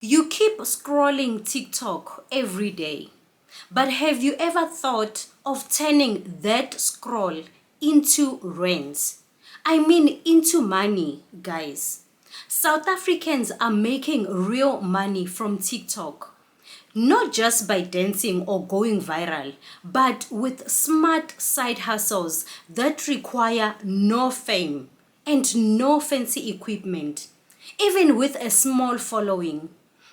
You keep scrolling TikTok every day, but have you ever thought of turning that scroll into rents? I mean, into money, guys. South Africans are making real money from TikTok. Not just by dancing or going viral, but with smart side hustles that require no fame and no fancy equipment, even with a small following.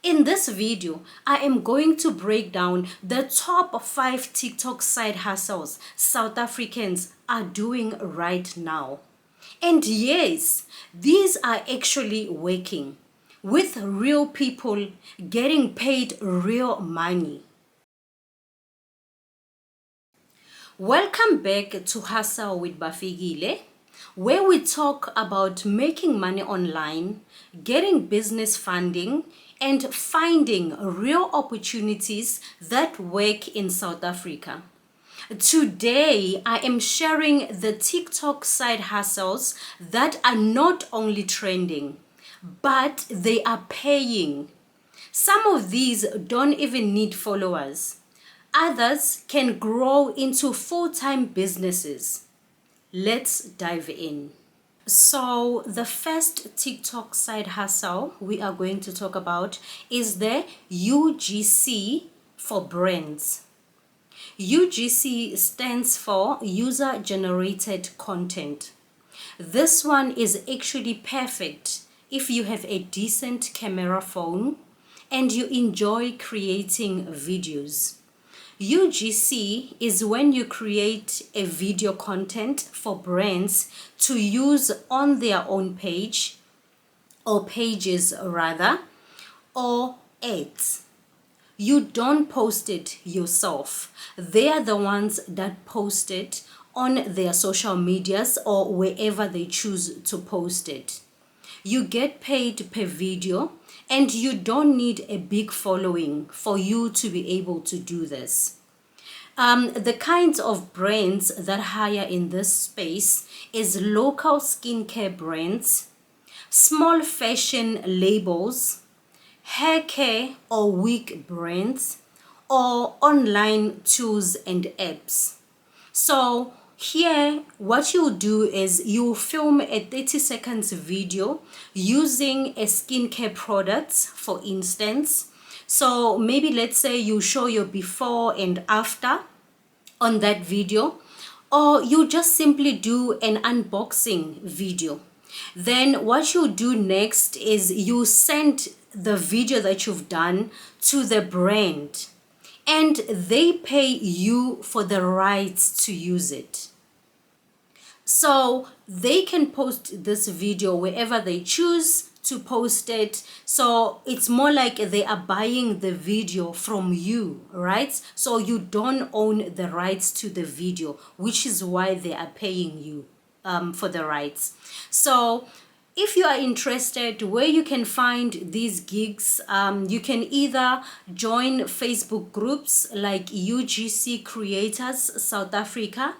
In this video, I am going to break down the top 5 TikTok side hustles South Africans are doing right now. And yes, these are actually working, with real people getting paid real money. Welcome back to Hustle with Bafikile, where we talk about making money online, getting business funding, and finding real opportunities that work in South Africa. Today, I am sharing the TikTok side hustles that are not only trending, but they are paying. Some of these don't even need followers. Others can grow into full-time businesses. Let's dive in. So, the first TikTok side hustle we are going to talk about is the UGC for brands. UGC stands for user generated content. This one is actually perfect if you have a decent camera phone and you enjoy creating videos. UGC is when you create a video content for brands to use on their own page or pages rather, or ads. You don't post it yourself. They are the ones that post it on their social medias or wherever they choose to post it. You get paid per video and you don't need a big following for you to be able to do this. The kinds of brands that hire in this space is local skincare brands, small fashion labels, hair care or wig brands, or online tools and apps. So here what you'll do is you film a 30 seconds video using a skincare products, for instance. So maybe let's say you show your before and after on that video, or you just simply do an unboxing video. Then what you do next is you send the video that you've done to the brand and they pay you for the rights to use it. So they can post this video wherever they choose to post it. So it's more like they are buying the video from you, right? So you don't own the rights to the video, which is why they are paying you for the rights. So if you are interested where you can find these gigs, you can either join Facebook groups like UGC Creators South Africa,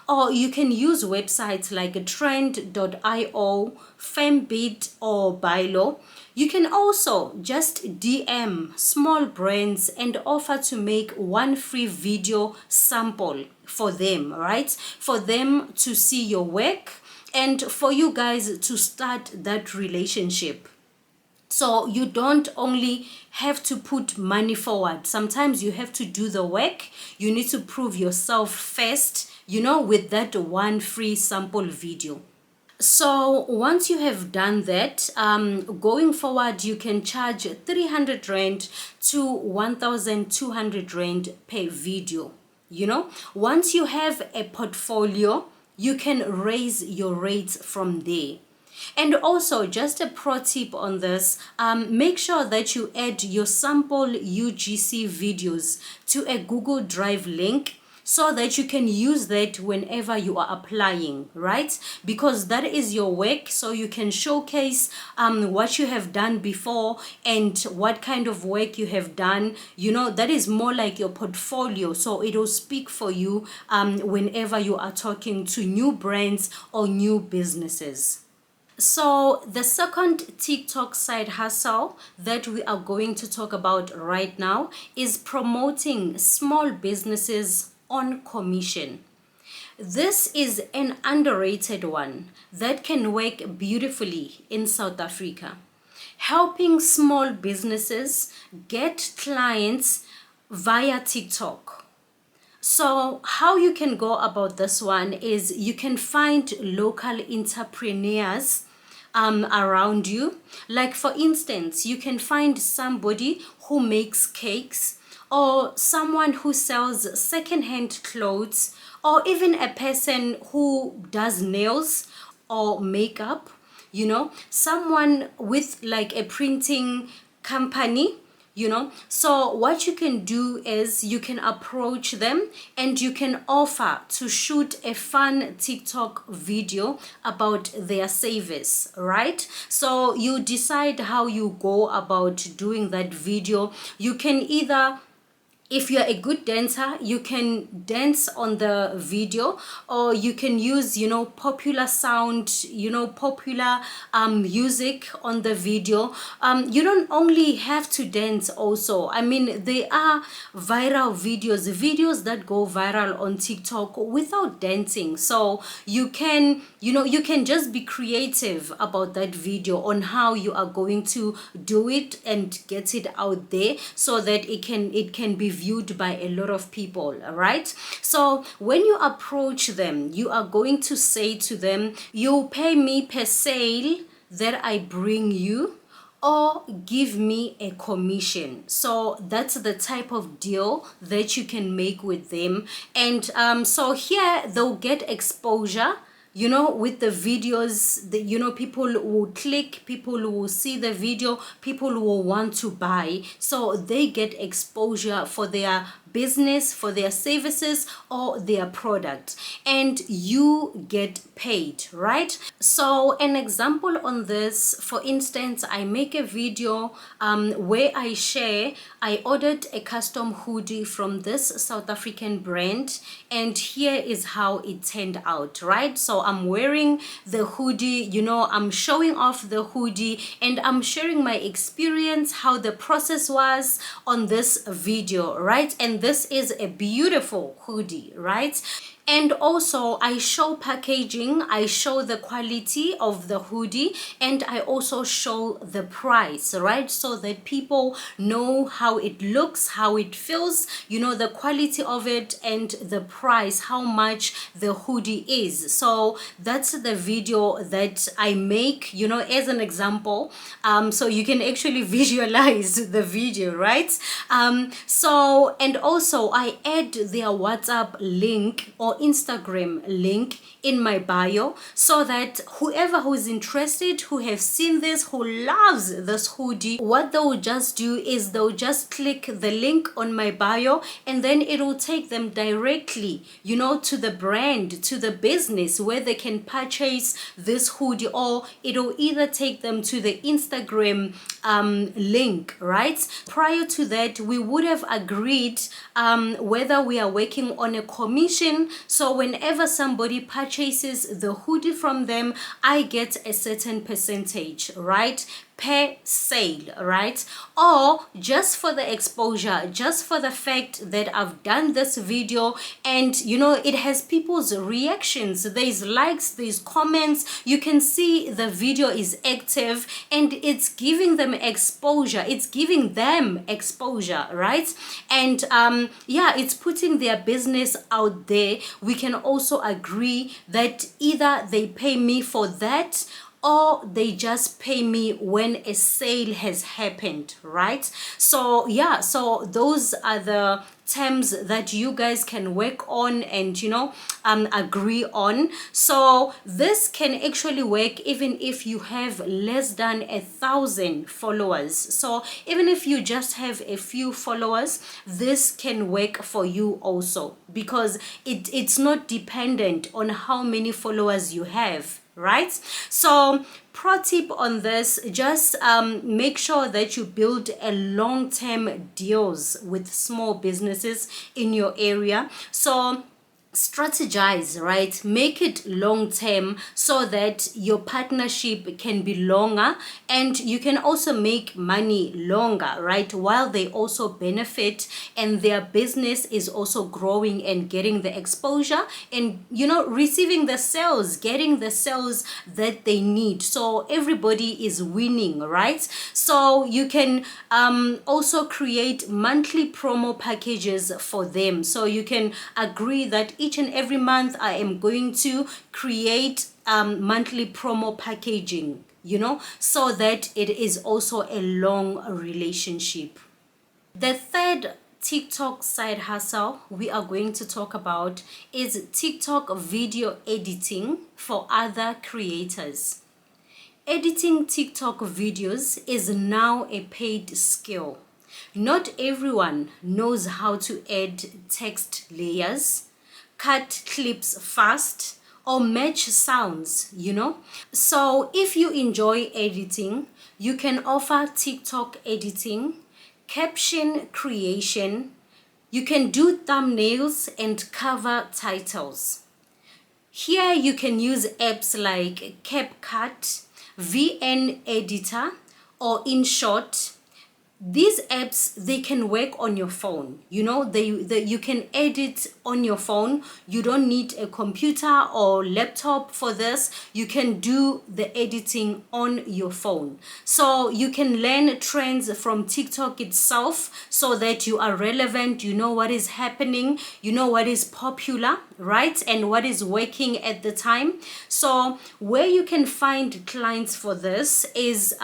or you can use websites like trend.io, Fembit, or Bilo. You can also just DM small brands and offer to make one free video sample for them, right? For them to see your work and for you guys to start that relationship. So you don't only have to put money forward. Sometimes you have to do the work. You need to prove yourself first, with that one free sample video. So once you have done that, going forward, you can charge 300 Rand to 1,200 Rand per video. Once you have a portfolio, you can raise your rates from there. And also, just a pro tip on this, make sure that you add your sample UGC videos to a Google Drive link so that you can use that whenever you are applying, right? Because that is your work, so you can showcase what you have done before and what kind of work you have done. That is more like your portfolio, so it will speak for you whenever you are talking to new brands or new businesses. So the second TikTok side hustle that we are going to talk about right now is promoting small businesses on commission. This is an underrated one that can work beautifully in South Africa, helping small businesses get clients via TikTok. So, how you can go about this one is you can find local entrepreneurs around you. Like, for instance, you can find somebody who makes cakes, or someone who sells secondhand clothes, or even a person who does nails or makeup, someone with like a printing company. So what you can do is you can approach them and you can offer to shoot a fun TikTok video about their service, right? So you decide how you go about doing that video. You can either, if you're a good dancer, you can dance on the video, or you can use popular sound, popular music on the video. You don't only have to dance also. I mean, there are viral videos that go viral on TikTok without dancing. So you can just be creative about that video on how you are going to do it and get it out there so that it can be viewed by a lot of people. All right, so when you approach them, you are going to say to them, you pay me per sale that I bring you, or give me a commission. So that's the type of deal that you can make with them. And so here they'll get exposure, with the videos. People will click, people will see the video, people will want to buy, so they get exposure for their business, for their services or their product, and you get paid, right? So an example on this, for instance, I make a video where I ordered a custom hoodie from this South African brand, and here is how it turned out, right? So I'm wearing the hoodie, I'm showing off the hoodie, and I'm sharing my experience, how the process was on this video, right? And this is a beautiful hoodie, right? And also I show packaging, I show the quality of the hoodie, and I also show the price, right? So that people know how it looks, how it feels, the quality of it, and the price, how much the hoodie is. So that's the video that I make, as an example. So you can actually visualize the video, right? So, and also I add their WhatsApp link or Instagram link in my bio, so that whoever who is interested, who have seen this, who loves this hoodie, what they'll just do is they'll just click the link on my bio, and then it will take them directly, to the brand, to the business where they can purchase this hoodie, or it'll either take them to the Instagram link, right? Prior to that, we would have agreed whether we are working on a commission. So whenever somebody purchases the hoodie from them, I get a certain percentage, right, per sale, right? Or just for the exposure, just for the fact that I've done this video and it has people's reactions, there's likes, there's comments, you can see the video is active, and it's giving them exposure, it's giving them exposure, right? And it's putting their business out there. We can also agree that either they pay me for that, or they just pay me when a sale has happened, right? So so those are the terms that you guys can work on and agree on. So this can actually work even if you have less than 1,000 followers. So even if you just have a few followers, this can work for you also, because it's not dependent on how many followers you have, right? So pro tip on this, just make sure that you build a long-term deals with small businesses in your area. So strategize, right? Make it long term so that your partnership can be longer and you can also make money longer, right? While they also benefit and their business is also growing and getting the exposure and, receiving the sales, getting the sales that they need. So everybody is winning, right? So you can also create monthly promo packages for them. So you can agree that each and every month I am going to create monthly promo packaging, so that it is also a long relationship. The third TikTok side hustle we are going to talk about is TikTok video editing for other creators. Editing TikTok videos is now a paid skill. Not everyone knows how to add text layers, cut clips fast, or match sounds. So if you enjoy editing, you can offer TikTok editing, caption creation, you can do thumbnails and cover titles. Here you can use apps like CapCut, VN Editor, or InShot. These apps, they can work on your phone. You can edit on your phone. You don't need a computer or laptop for this. You can do the editing on your phone. So you can learn trends from TikTok itself so that you are relevant. You know what is happening, you know what is popular, right? And what is working at the time. So where you can find clients for this is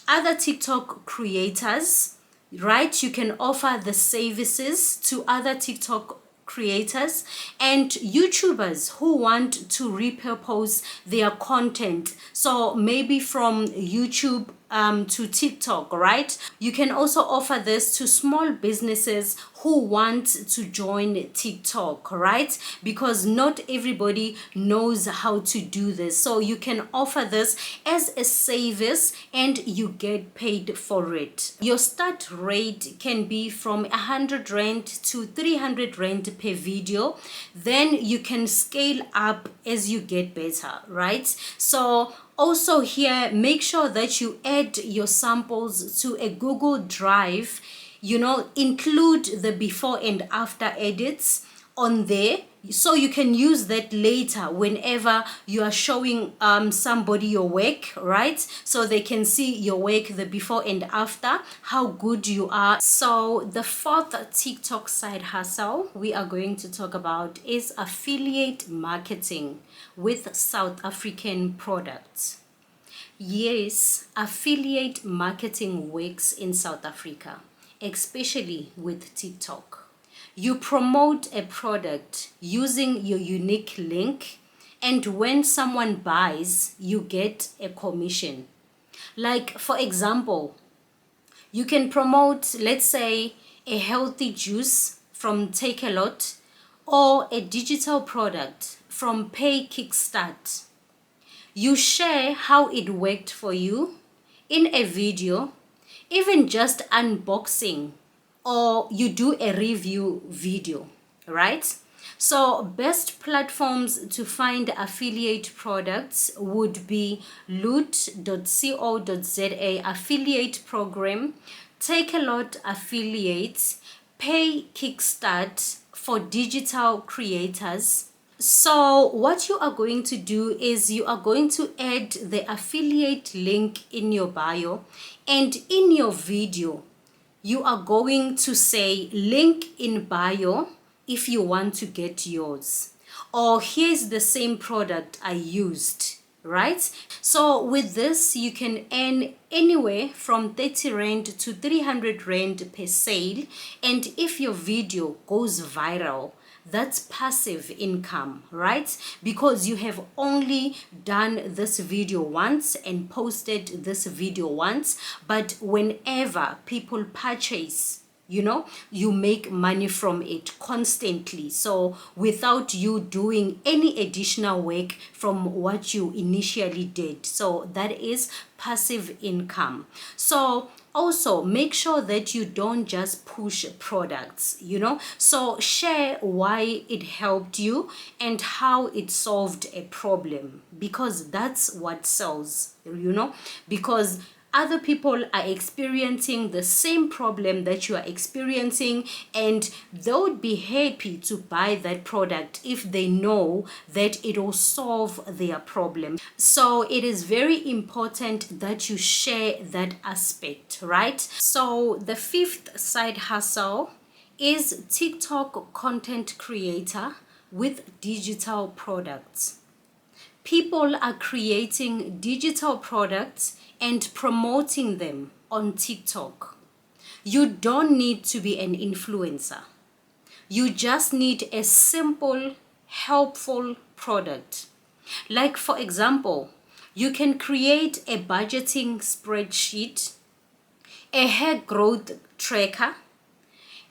other TikTok creators, right? You can offer the services to other TikTok creators and YouTubers who want to repurpose their content. So maybe from YouTube to TikTok, right? You can also offer this to small businesses who want to join TikTok, right? Because not everybody knows how to do this. So you can offer this as a service and you get paid for it. Your start rate can be from 100 Rand to 300 Rand per video. Then you can scale up as you get better, right? So also here, make sure that you add your samples to a Google Drive, include the before and after edits on there so you can use that later whenever you are showing somebody your work, right? So they can see your work, the before and after, how good you are. So the fourth TikTok side hustle we are going to talk about is affiliate marketing with South African products. Yes, affiliate marketing works in South Africa, especially with TikTok. You promote a product using your unique link, and when someone buys, you get a commission. Like, for example, you can promote, let's say, a healthy juice from Take a Lot or a digital product from Pay Kickstart. You share how it worked for you in a video, even just unboxing, or you do a review video, right? So best platforms to find affiliate products would be loot.co.za affiliate program, Take a Lot affiliates, Pay Kickstart for digital creators. So what you are going to do is you are going to add the affiliate link in your bio, and in your video you are going to say link in bio if you want to get yours, or here's the same product I used, right? So with this you can earn anywhere from 30 Rand to 300 Rand per sale, and if your video goes viral, that's passive income, right? Because you have only done this video once and posted this video once, but whenever people purchase, you make money from it constantly. So without you doing any additional work from what you initially did. So that is passive income. So Also, make sure that you don't just push products, so share why it helped you and how it solved a problem, because that's what sells, because other people are experiencing the same problem that you are experiencing, and they would be happy to buy that product if they know that it will solve their problem. So it is very important that you share that aspect, right? So the fifth side hustle is TikTok content creator with digital products. People are creating digital products and promoting them on TikTok. You don't need to be an influencer. You just need a simple, helpful product. Like, for example, you can create a budgeting spreadsheet, a hair growth tracker,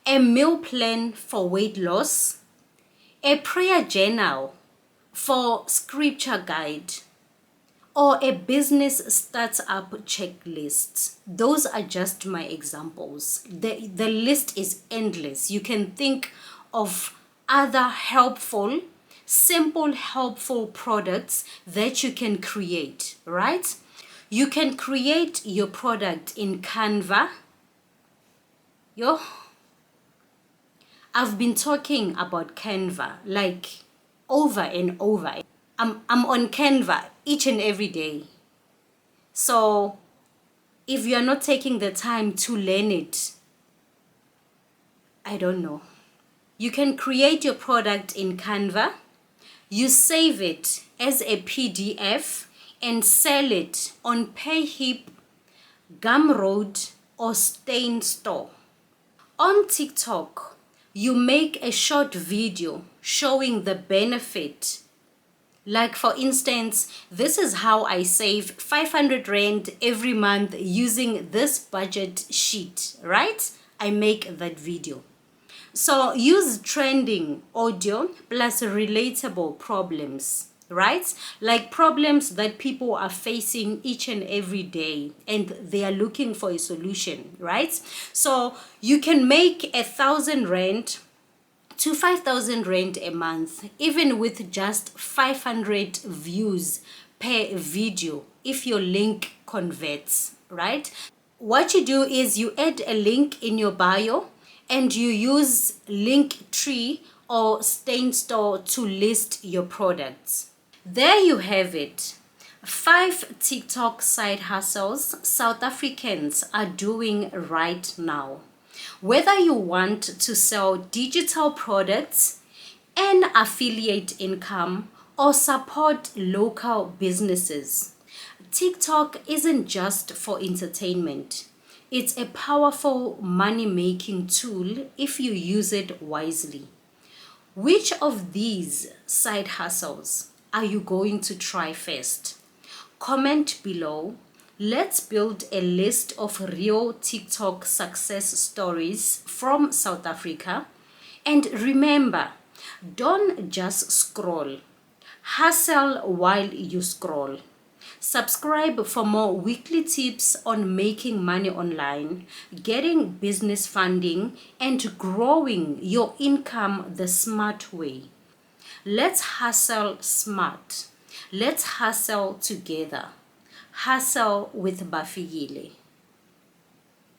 a meal plan for weight loss, a prayer journal for scripture guide, or a business startup checklist. Those are just my examples. The list is endless. You can think of other simple helpful products that you can create, right? You can create your product in Canva. I've been talking about Canva like over and over. I'm on Canva each and every day. So if you're not taking the time to learn it, I don't know. You can create your product in Canva. You save it as a PDF and sell it on Payhip, Gumroad, or Stain Store. On TikTok, you make a short video showing the benefit. Like, for instance, this is how I save 500 Rand every month using this budget sheet, right? I make that video. So use trending audio plus relatable problems, right? Like problems that people are facing each and every day and they are looking for a solution, right? So you can make 1,000 Rand to 5,000 Rand a month, even with just 500 views per video, if your link converts, right? What you do is you add a link in your bio and you use Linktree or Stain Store to list your products. There you have it. 5 TikTok side hustles South Africans are doing right now. Whether you want to sell digital products, earn affiliate income, or support local businesses, TikTok isn't just for entertainment. It's a powerful money-making tool if you use it wisely. Which of these side hustles are you going to try first? Comment below. Let's build a list of real TikTok success stories from South Africa. And remember, don't just scroll. Hustle while you scroll. Subscribe for more weekly tips on making money online, getting business funding, and growing your income the smart way. Let's hustle smart. Let's hustle together. Hustle with Bafikile.